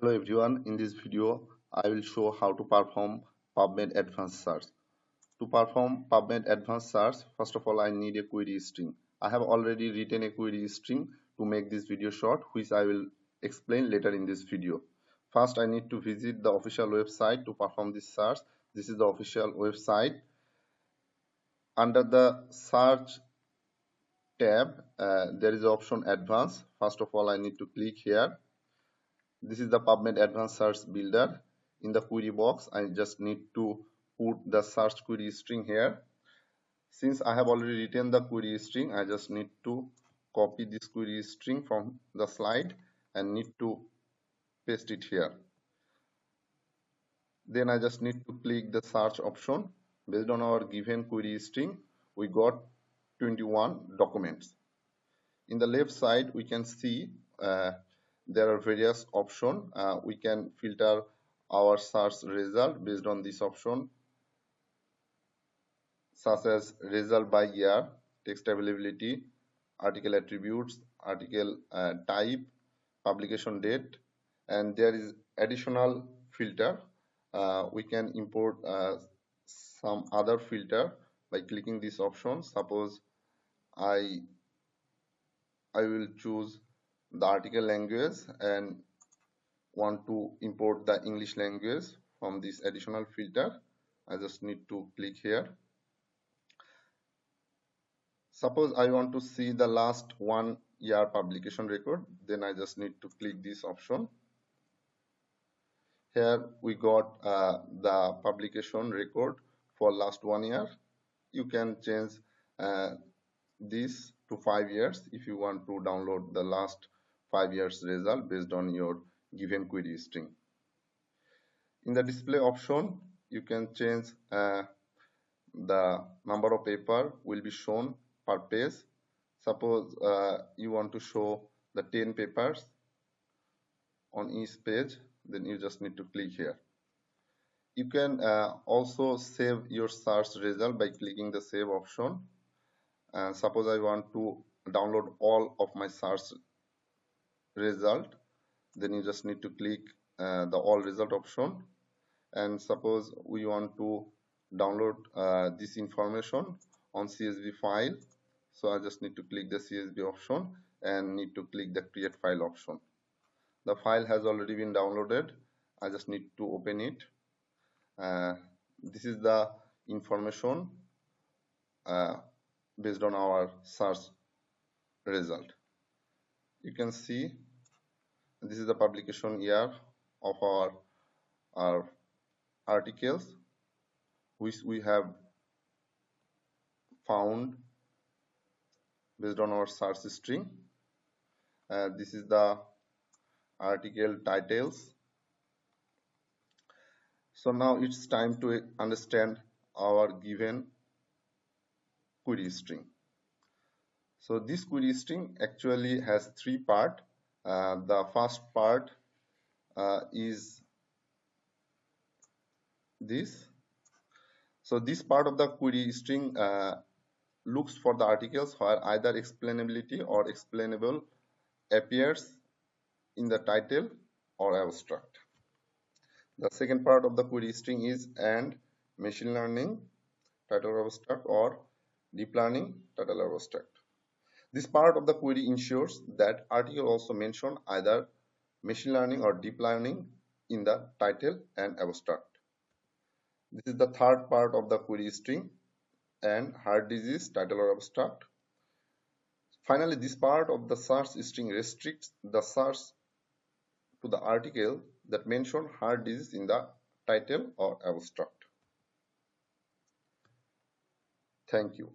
Hello everyone, in this video I will show how to perform PubMed advanced search. To perform PubMed advanced search, first of all I need a query string. I have already written a query string to make this video short, which I will explain later in this video. First I need to visit the official website to perform this search. This is the official website. Under the search tab, there is the option advanced. First of all I need to click here. This is the PubMed Advanced Search Builder. In the query box, I just need to put the search query string here. Since I have already written the query string, I just need to copy this query string from the slide and need to paste it here. Then I just need to click the search option. Based on our given query string, we got 21 documents. In the left side, we can see there are various options. We can filter our search result based on this option, such as result by year, text availability, article attributes, article type, publication date, and there is additional filter. We can import some other filter by clicking this option. Suppose I will choose the article language and want to import the English language from this additional filter. I just need to click here. Suppose I want to see the last 1 year publication record, then I just need to click this option. Here we got the publication record for last 1 year. You can change this to 5 years if you want to download the last 5 years result based on your given query string. In the display option, you can change the number of paper will be shown per page. Suppose you want to show the 10 papers on each page, then you just need to click here. You can also save your search result by clicking the save option. Suppose I want to download all of my search result, then you just need to click the all result option. And suppose we want to download this information on CSV file, so I just need to click the CSV option and need to click the create file option. The file has already been downloaded. I just need to open it. This is the information based on our search result. You can see this is the publication year of our articles which we have found based on our search string. This is the article titles. So now it's time to understand our given query string. So this query string actually has 3 parts. The first part is this. So this part of the query string looks for the articles where either explainability or explainable appears in the title or abstract. The second part of the query string is and machine learning, title or abstract, or deep learning, title or abstract. This part of the query ensures that article also mention either machine learning or deep learning in the title and abstract. This is the third part of the query string, and heart disease, title or abstract. Finally, this part of the search string restricts the search to the article that mention heart disease in the title or abstract. Thank you.